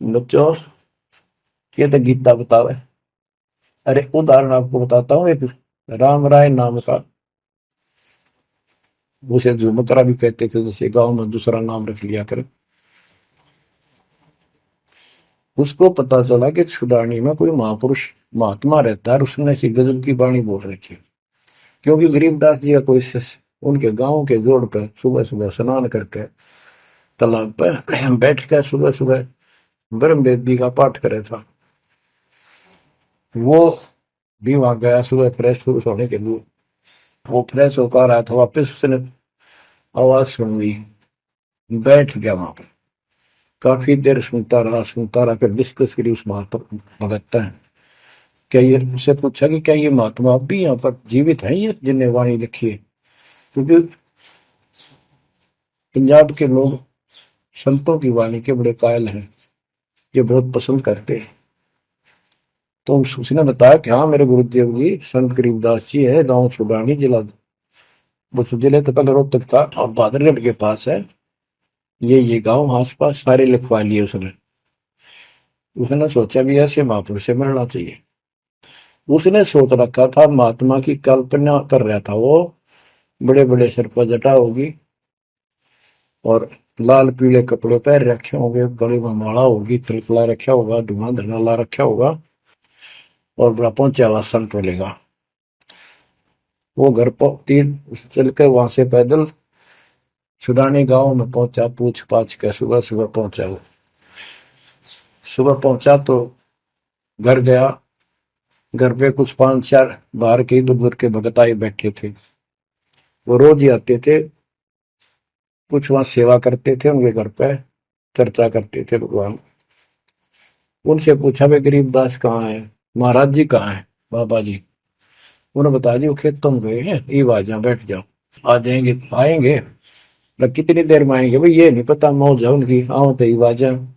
बच्चों। ये तो गीता बतावे। अरे उदाहरण आपको बताता हूँ एक राम राय नाम का, उसे झुमकरा भी कहते थे, जैसे गांव में दूसरा नाम रख लिया करे। उसको पता चला कि छुड़ानी में कोई महापुरुष महात्मा रहता है, उसने ऐसी गजब की वाणी बोल रखी। क्योंकि गरीबदास जी का कोई शिष्य उनके गांव के जोड़ पर सुबह सुबह स्नान करके तालाब पर बैठ कर सुबह सुबह ब्रह्म वेदी का पाठ करे था। वो भी वहां गया सुबह फ्रेश फ्रूश होने के लिए। वो फ्रेश होकर आया था, वापिस उसने आवाज सुन ली, बैठ गया वहां पर। काफी देर सुनता रहा, फिर डिस्कस करी उस महात्मा भगत है। क्या ये उससे पूछा कि क्या ये महात्मा अब भी यहाँ पर जीवित है, ये जिन्हें वाणी लिखी है? क्योंकि पंजाब के लोग संतों की वाणी के बड़े कायल हैं, ये बहुत पसंद करते हैं। तो उसने बताया कि हाँ मेरे गुरुदेव जी संत गरीबदास जी है, गांव छुड़ानी जिला, उस जिले तो पहले रोहतक था और बादरगढ़ के पास है। ये गांव आस पास सारे लिखवा लिए उसने। उसने सोचा भी ऐसे महापुरुष से मिलना चाहिए। उसने सोच रखा था, महात्मा की कल्पना कर रहा था वो, बड़े बड़े सिर पर जटा होगी और लाल पीले कपड़े पहन रखे होंगे, गले में माला होगी, तिलकला रखा होगा, धुआं धना ला रखा होगा और बड़ा पहुंचा हुआ संत मिलेगा। वो घर पर तीन चल के वहां से पैदल छुड़ानी गांव में पहुंचा, पूछ पाछ के सुबह सुबह पहुंचा। वो सुबह पहुंचा तो घर गया। घर पे कुछ 5-4 बाहर के इधर उधर के भगत आए बैठे थे। वो रोज ही आते थे, कुछ वहां सेवा करते थे, उनके घर पे चर्चा करते थे भगवान। उनसे पूछा भाई गरीबदास कहाँ है, महाराज जी कहाँ है, बाबा जी? उन्होंने बताया जी वो खेतों में गए हैं, ये आ जाओ बैठ जाओ। आ जाएंगे, आएंगे ना, कितनी देर में आएंगे भाई ये नहीं पता, मौज है उनकी, आओ तो ही आ जाओ,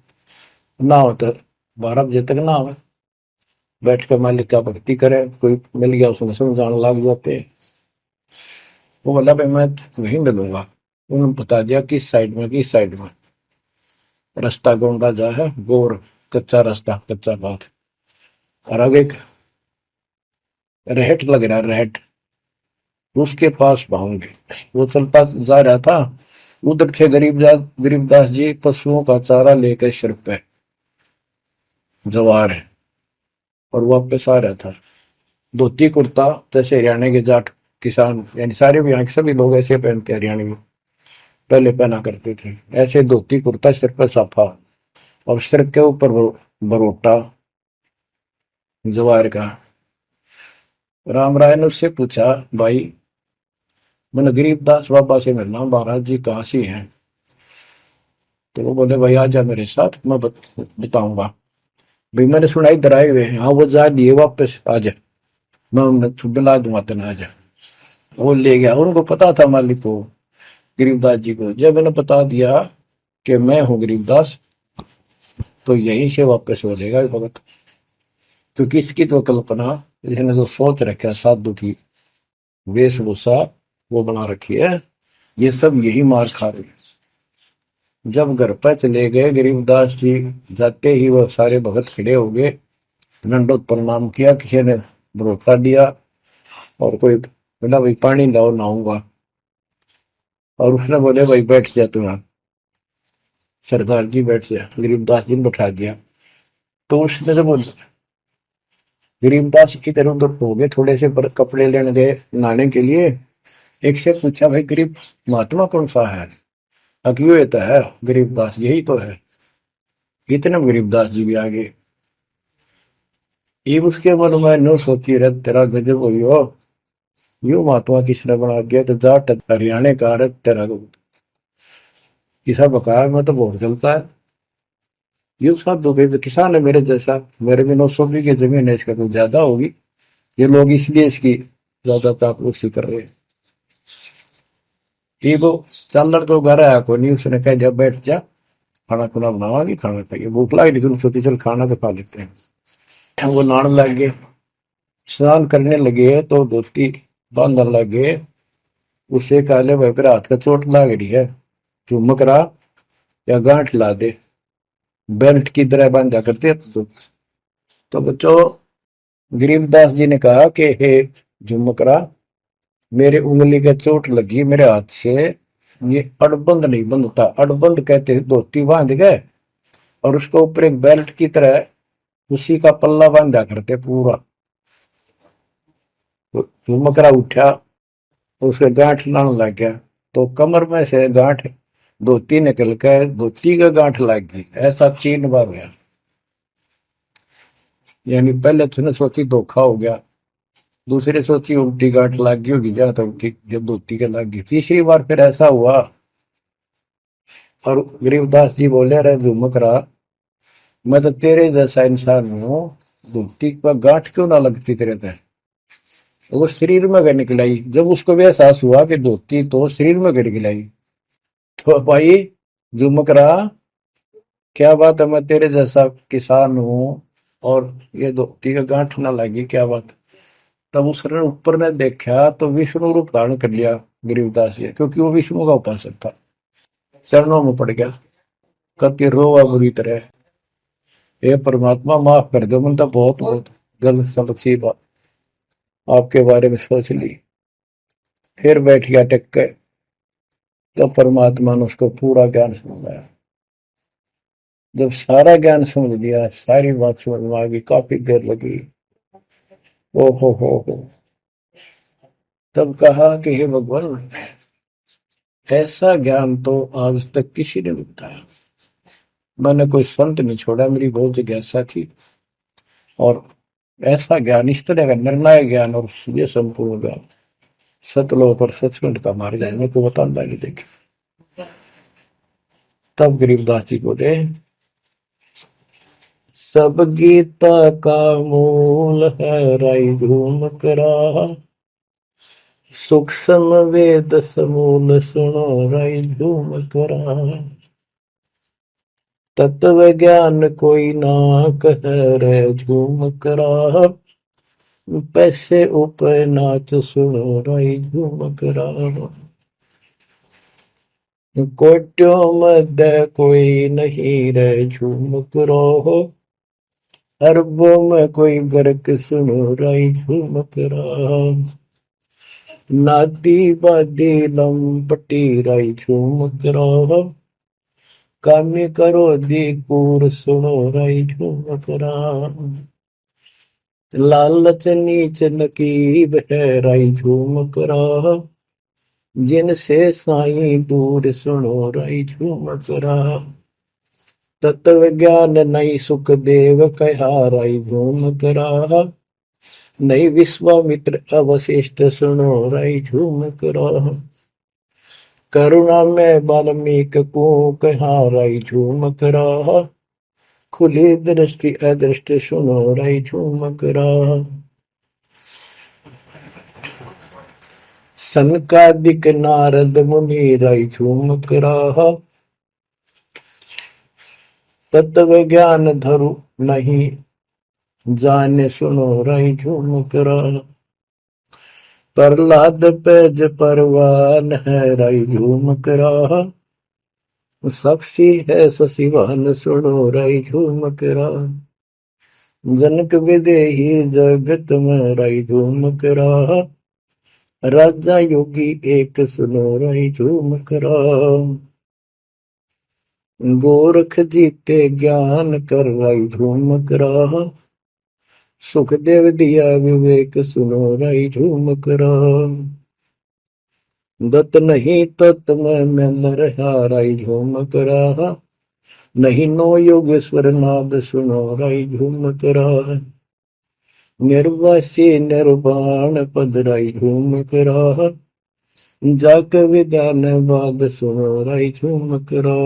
ना हो तो 12 बजे तक ना आवे। बैठ कर मालिक का भक्ति करे, कोई मिल गया उसमें समझाने लग जाते। वो बोला भाई मैं वहीं मिलूंगा। उन्होंने बता दिया किस साइड में, किस साइड में। रास्ता गोंडा जा है, गोर कच्चा रास्ता, कच्चा बात, और आगे एक रहट लग रहा है, रहट, उसके पास पहुंचे। वो चलता जा रहा था, उधर थे गरीबदास जी पशुओं का चारा लेकर सिर पे जवार है और वापस आ रहा था। धोती कुर्ता, जैसे हरियाणा के जाट किसान यानी सारे भी यहाँ के सभी लोग ऐसे पहनते, हरियाणा में पहले पहना करते थे ऐसे, धोती कुर्ता, सिर पर साफा और सिर के ऊपर बरोटा जवार का। राम राय ने उससे पूछा भाई मैंने गरीबदास बाबा से मिलना, महाराज जी कहाँ से हैं? तो वो बोले भाई आ जा मेरे साथ, मैं बताऊंगा। भाई मैंने सुना इधर आए हुए हैं। हाँ वो जा दिए वापस, आ जा, मैं उन्हें बुला दूंगा, तेना आ जा। वो ले गया। उनको पता था मालिक को, गरीबदास जी को। जब मैंने बता दिया कि मैं हूँ गरीबदास, तो यहीं से वापस हो जाएगा भगत। तो किसकी तो कल्पना, जिसने जो सोच रखा साधु की वेशभूषा वो बना रखी है, ये सब यही मार खा रहे हैं। जब घर पर चले गए गरीबदास जी, जाते ही वो सारे भगत खड़े हो गए, दंडोत प्रणाम किया, किसी ने भरोसा दिया और कोई बोला भाई पानी लाओ नहाऊंगा, और उसने बोले भाई बैठ जा तू यहाँ, सरदार जी बैठ जा। गरीबदास जी ने बैठा दिया। तो उसने जब गरीबदास इधर उधर हो गए, थोड़े से कपड़े लेने गए नहाने के लिए, एक से पूछा भाई गरीब महात्मा कौन सा है? अकियो ये तो है गरीबदास, यही तो है। इतने में गरीबदास जी भी आ गए। ये उसके मन में नो सोची रहे तेरा गजब हुई हो, यू महात्मा किसने बना दिया? तो जाट हरियाणा का रहे तेरा किसा बकाया में तो बहुत चलता है। ये साधु के किसान है मेरे जैसा, मेरे भी 900 बीघे जमीन है, इसका तो ज्यादा होगी, ये लोग इसलिए इसकी ज्यादा चापलूसी कर रहे हैं। ये वो चालर तो घर आया कोई नहीं, उसने कह दिया बैठ जा, खाना खुना बनावा नहीं, खाना खाइए, भूख लगी नहीं, तुम सोची चल खाना तो खा लेते हैं। वो नहाने लग गए, स्नान करने लगे तो धोती बांधने लगे। उसे काले भाई पर हाथ का चोट लाग रही है, झुमक रहा या गांठ ला दे, बेल्ट की तरह बांधा करते तो बच्चों गरीबदास जी ने कहा कि हे झुमकरा, मेरे उंगली का चोट लगी मेरे हाथ से, ये अड़बंद नहीं बंधता। अड़बंद कहते धोती बांध गए और उसको ऊपर एक बेल्ट की तरह उसी का पल्ला बांधा करते पूरा। तो झुमकरा उठा, उसके गांठ लाने लग गया, तो कमर में से गांठ धोती निकल कर धोती का गांठ लग गई। ऐसा 3 बार हुआ। यानी पहले तूने सोची धोखा हो गया, दूसरे सोची उल्टी गांठ लग गई होगी, जहां तक जब धोती के लग गई, तीसरी बार फिर ऐसा हुआ। और गरीबदास जी बोले, रे झुमकरा, मैं तो तेरे जैसा इंसान हूं, धोती पर गांठ क्यों ना लगती तेरे तय। वो शरीर में गिर निकलाई। जब उसको भी एहसास हुआ कि धोती तो शरीर में गिर गिलाई, तो भाई झुमकरा, क्या बात है, मैं तेरे जैसा किसान हूं और ये धोती का गांठ ना लगी, क्या बात। तब उसने ऊपर ने देखा तो विष्णु रूप धारण कर लिया गरीबदास जी, क्योंकि वो विष्णु का उपासक था। चरणों में पड़ गया, कति रोवा बुरी तरह, हे परमात्मा माफ कर दो, मैंने तो बहुत बहुत गलत सलत सी बात आपके बारे में सोच ली। फिर बैठ गया टेक के, तो परमात्मा ने उसको पूरा ज्ञान समझाया। जब सारा ज्ञान समझ लिया, सारी बात समझ में आ गई, काफी देर लगी। ओ हो, तब कहा कि हे भगवान, ऐसा ज्ञान तो आज तक किसी ने नहीं बताया। मैंने कोई संत नहीं छोड़ा, मेरी बहुत जिज्ञासा थी, और ऐसा ज्ञान, इस तरह का निर्णायक ज्ञान और ये संपूर्ण ज्ञान, सतलोक और सचखंड का मार्ग है, मेरे को बताता नहीं देखे। तब गरीबदास जी बोले, सब गीता का मूल है राई झूम करा, सूक्ष्म वेद समूल सुनो राई झूम करा, तत्व ज्ञान कोई ना कह रे झूम करा, पैसे ऊपर नाच सुनो राई झूम करा, कोट्यों मध्य कोई नहीं रे झूम करो, अरबों में कोई गर्क सुनो राई झूम करा, नादी बादी लंपटी राई झूम करा, कामी करो दी कूर सुनो राई झूम करा, लालच नीच नकीब है राई झूम करा, जिनसे साईं दूर सुनो राई झूम करा, तत्व ज्ञान नहीं सुख देव कहा राई झूम करा, नहीं विश्वामित्र अवशिष्ट सुनो राई झूम करा, करुणा में वाल्मीक को कहा राई झूम करा, खुली दृष्टि अदृष्ट सुनो राई झूम करा, सनकादिक नारद मुनि राई झूम करा, तत्व ज्ञान धरु नहीं जाने सुनो राई झूम करा, प्रहलाद पेज परवान है राई झूम करा, साक्षी है शशिवान सुनो राई झूम करा, जनक विदेही जगत में राई झूम करा, राजा योगी एक सुनो राई झूम करा, गोरख जीते ज्ञान कर राई झूम करा, सुखदेव दिया विवेक सुनो राई झूम करा, दत्त नहीं तत् में रहा राई झूम करा, नहीं नो योगेश्वर नाद सुनो राई झूम करा, निर्वासी निर्वाण पद राई झूम करा, जाक विद्यान बाद सुनो राई झूम करा,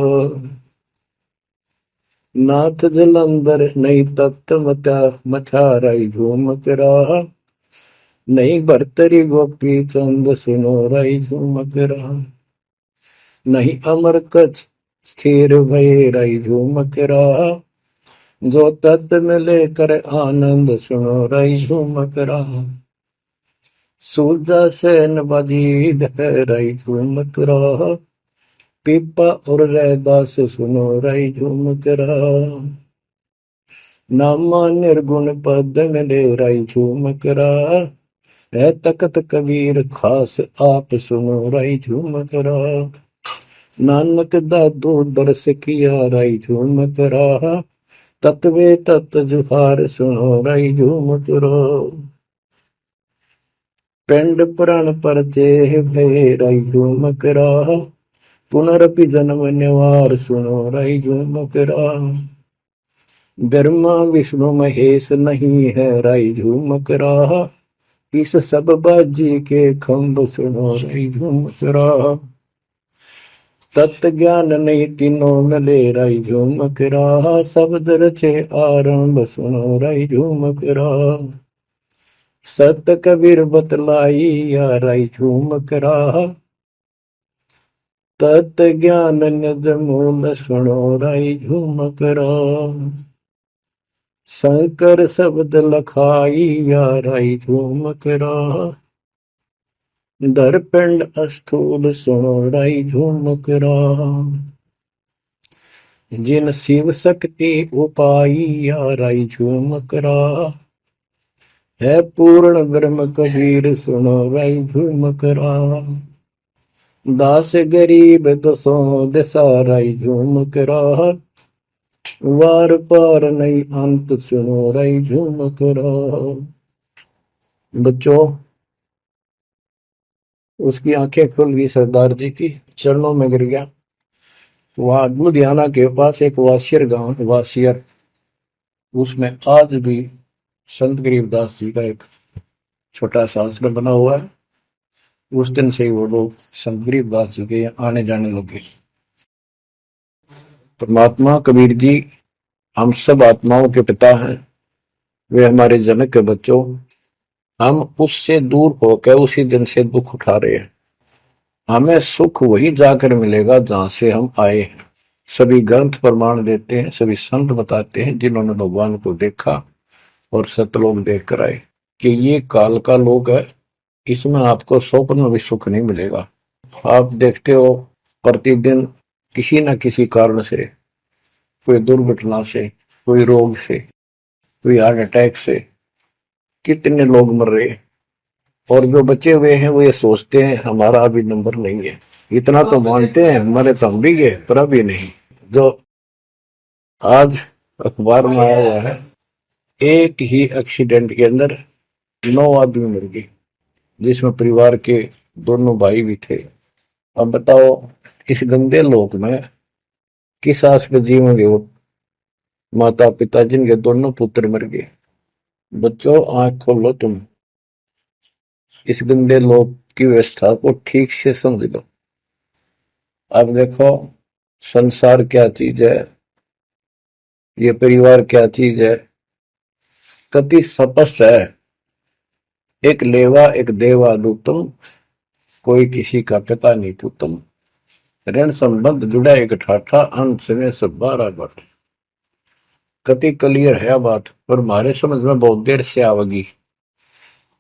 नाथ जलंधर नहीं तत्त मथा राई झूम करा, नहीं भरतरी गोपी चंद सुनो राई झूम करा, नहीं अमर कच्छ स्थिर भय राई झूम करा, जो तत् में लेकर आनंद सुनो रही झूमक रहा। सूरजा सैन बजी रही झूमक रहा। पीपा और रैदास सुनो रही झूमक रहा। नामा निर्गुण पद में ले रही झूमक रहा। है तकत कबीर खास आप सुनो रही झूमक रहा। नानक दादू दरस किया रही झूमक रहा। तत्वे तत् जुहार सुनो रही झूमक रहा। पिंड पुराण पर देह भय रही झूमक रहा। पुनरपि जन्म निवार सुनो रही झूमक रहा। ब्रह्मा विष्णु महेश नहीं है रही झूमक रहा। इस सब बाजी के खंभ सुनो रही झूमक रहा। तत्व ज्ञान नहीं तीनों मिले रही झूमक रहा। शब्द रचे आरंभ सुनो रही झूमक रहा। सत कबीर बतलाई या रही झूमक रहा। तत् ज्ञान निज मूल सुनो रही झूमक रहा। शंकर शब्द लखाई या रही झूमक रहा। दरपिंड अस्थूल सुनो रही झूमक रहा। जिन शिव शक्ति उपाई या रही झूमक रहा। है पूर्ण ब्रह्म कबीर सुनो रही झूमक रहा। दास गरीब दसों दिशा रही झूमक रहा। वार पार नहीं अंत सुनो रही झूमक रहा। बच्चों, उसकी आंखें खुल गई, सरदार जी की चरणों में गिर गया। वहां लुधियाना के पास एक वासियर गांव, वासियर, उसमें आज भी संत गरीबदास जी का एक छोटा सा आश्रम बना हुआ है। उस दिन से ही वो लोग संत गरीबदास जी के आने जाने लगे। परमात्मा कबीर जी हम सब आत्माओं के पिता हैं, वे हमारे जनक के बच्चों। हम उससे दूर होकर उसी दिन से दुख उठा रहे हैं। हमें सुख वही जाकर मिलेगा जहां से हम आए हैं। सभी ग्रंथ प्रमाण देते हैं, सभी संत बताते हैं जिन्होंने भगवान को देखा और सतलोक देख कर आए कि ये काल का लोक है, इसमें आपको स्वप्न में भी सुख नहीं मिलेगा। आप देखते हो प्रतिदिन किसी न किसी कारण से, कोई दुर्घटना से, कोई रोग से, कोई हार्ट अटैक से कितने लोग मर रहे हैं। और जो बचे हुए हैं वो ये सोचते हैं हमारा अभी नंबर नहीं है। इतना तो मानते हैं मरे तो हम भी गए, पर अभी नहीं। जो आज अखबार में आया हुआ है, एक ही एक्सीडेंट के अंदर 9 आदमी मर गए, जिसमें परिवार के दोनों भाई भी थे। अब बताओ इस गंदे लोक में किस आस पे जीवेंगे वो माता पिता जिनके दोनों पुत्र मर गए। बच्चों, आंख खोलो, तुम इस गंदे लोक की व्यवस्था को ठीक से समझ लो। अब देखो संसार क्या चीज है, ये परिवार क्या चीज है, कति स्पष्ट है। एक लेवा एक देवा दूतम, कोई किसी का पिता नहीं पुतम। ऋण संबंध जुड़ा एक ठाठा, अंत में सब 12 बट। कति क्लियर है बात, पर हमारे समझ में बहुत देर से आवेगी,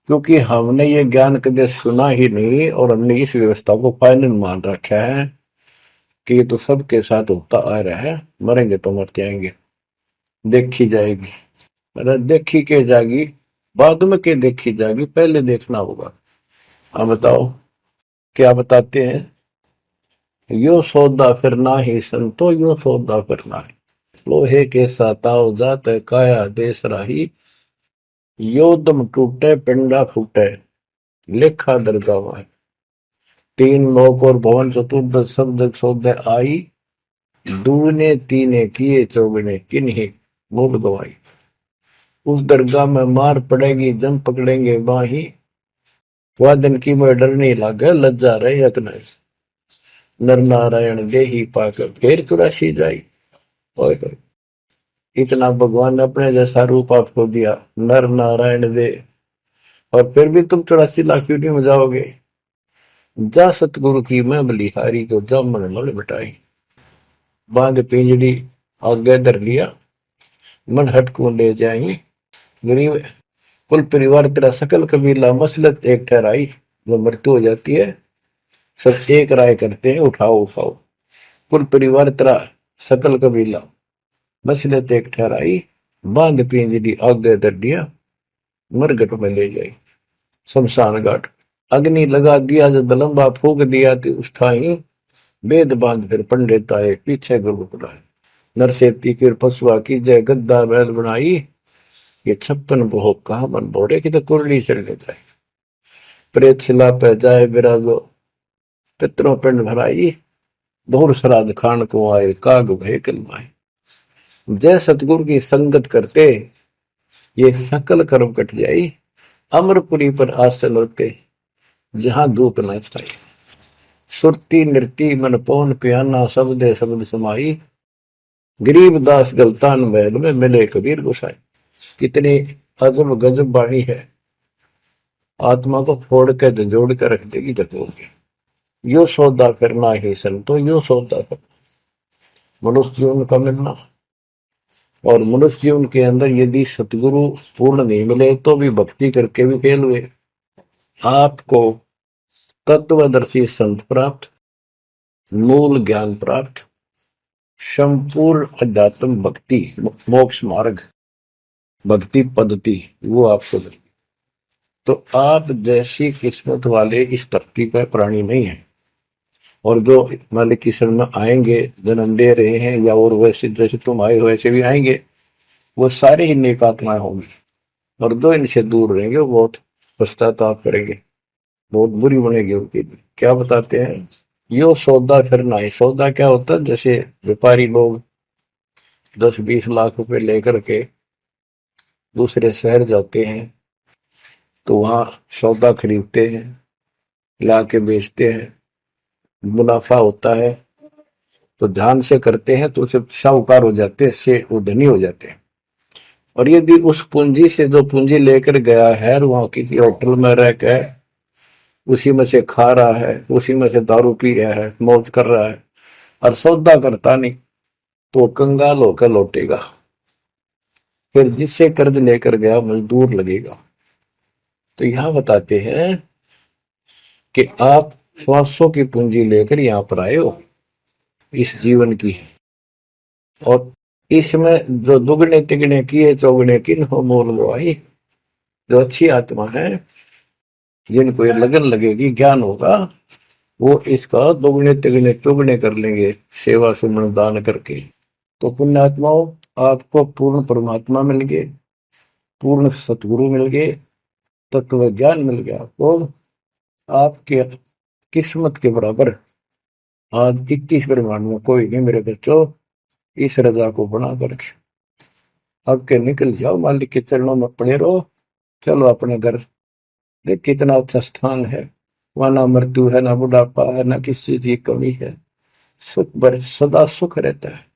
क्योंकि हमने ये ज्ञान कभी सुना ही नहीं और हमने इस व्यवस्था को फाइनल मान रखा है कि ये तो सबके साथ होता आ रहा है, मरेंगे तो मर जाएंगे, देखी जाएगी। अरे देखी के जाएगी, बाद में के देखी जाएगी, पहले देखना होगा। अब बताओ क्या बताते हैं, यो सौदा फिर ना ही संतो, यो सौदा फिर ना ही। लोहे के साताव जात काया देश राही। यो दम टूटे पिंडा फूटे, लेखा दरगावा है। 3 लोक और भवन चतुर्दश शब्द सौदे आई। दूने तीने किए चौगने किन्हीं मूल गवाई। उस दरगाह में मार पड़ेगी जम पकड़ेंगे बाही। वह दिन की में डर नहीं लागे, लज्जा रहे यत्न। नर नारायण दे ही पाकर फिर चुरासी जाई। ओए होए, इतना भगवान ने अपने जैसा रूप आपको दिया, नर नारायण दे, और फिर भी तुम 84 लाख यूनिट में जाओगे। जा सतगुरु की मैं बलिहारी, तो जामन मल मिटाई। बांध पिंजड़ी आगे धर लिया, मन हट को ले जाई। गरीब कुल परिवार तेरा सकल कबीला मसलत एक ठहराई। जो मृत्यु हो जाती है सब एक राय करते हैं, उठाओ उठाओ। कुल परिवार तेरा सकल कबीला मसलत एक ठहराई। बांध पिंजरी आगे दर दिया, मरगट में ले जाई शमशान घाट। अग्नि लगा दिया जब लंबा फूक दिया तो उस ठाई। वेद बांध फिर पंडित आए पीछे गुरु बुलाए। नरसेती फिर पशुआ की जय गद्दा बैल बनाई। ये 56 भोग कहा मन बोरे की तो कुरली चढ़ने जाए। प्रेत शिला पे जाए विराजो, पितरों पिंड भराई। बहुर श्राद्ध खान को आए, काग भय कलमाए। जय सतगुरु की संगत करते ये सकल कर्म कट जाई। अमरपुरी पर आसन होते जहां धूप न स्थाई। सुरती नृति मन पौन पियाना, शब्दे शब्द समाई। गरीब दास गलतान महल में मिले कबीर गोसाई। कितनी अजब गजब बाणी है, आत्मा को फोड़ के झंझोड़ के रख देगी जकोड़ के। यो सौदा करना ही संतो, यो सौदा करना मनुष्य जीवन का मिलना। और मनुष्य जीवन के अंदर यदि सतगुरु पूर्ण नहीं मिले तो भी भक्ति करके भी फेल हुए। आपको तत्वदर्शी संत प्राप्त, मूल ज्ञान प्राप्त, संपूर्ण अध्यात्म भक्ति मोक्ष मार्ग भक्ति पद्धति वो आपको मिले। तो आप जैसी किस्मत वाले इस धरती पर प्राणी नहीं है। और जो मालिक की शरण में आएंगे, जन्म दे रहे हैं या और वैसे जैसे तुम आए हो वैसे भी आएंगे, वो सारे ही नेक आत्माएं होंगी। और जो इनसे दूर रहेंगे वो बहुत पश्चाताप करेंगे, बहुत बुरी बनेगी उनकी। क्या बताते हैं, यो सौदा करना है। सौदा क्या होता है, जैसे व्यापारी लोग 10-20 लाख रुपए लेकर के दूसरे शहर जाते हैं तो वहां सौदा खरीदते हैं, ला के बेचते हैं, मुनाफा होता है तो ध्यान से करते हैं तो उसे साहूकार हो जाते हैं, से वो धनी हो जाते हैं। और यदि उस पूंजी से जो पूंजी लेकर गया है वहां किसी होटल में रह के उसी में से खा रहा है, उसी में से दारू पी रहा है, मौज कर रहा है और सौदा करता नहीं, तो कंगाल होकर लौटेगा। फिर जिससे कर्ज लेकर गया मजदूर लगेगा। तो यहां बताते हैं कि आप श्वासों की पूंजी लेकर यहां पर आए हो इस जीवन की, और इसमें जो दुगने तिगने किए चौगने किन हो मोल गवाई। जो अच्छी आत्मा है जिनको ये लगन लगेगी, ज्ञान होगा, वो इसका दोगुने तिगने चौगने कर लेंगे सेवा सुमन दान करके। तो पुण्यात्माओं, आपको पूर्ण परमात्मा मिल गए, पूर्ण सतगुरु मिल गए, तत्व ज्ञान मिल गया आपको। आपके किस्मत के बराबर आज 21 ब्रह्मांड में कोई नहीं मेरे बच्चों। इस रजा को बना कर अब के निकल जाओ, मालिक के चरणों में पड़े रहो। चलो अपने घर, देख कितना अच्छा स्थान है। वहां ना मृत्यु है, ना बुढ़ापा है, ना किसी चीज की कमी है। सुख सदा सुख रहता है।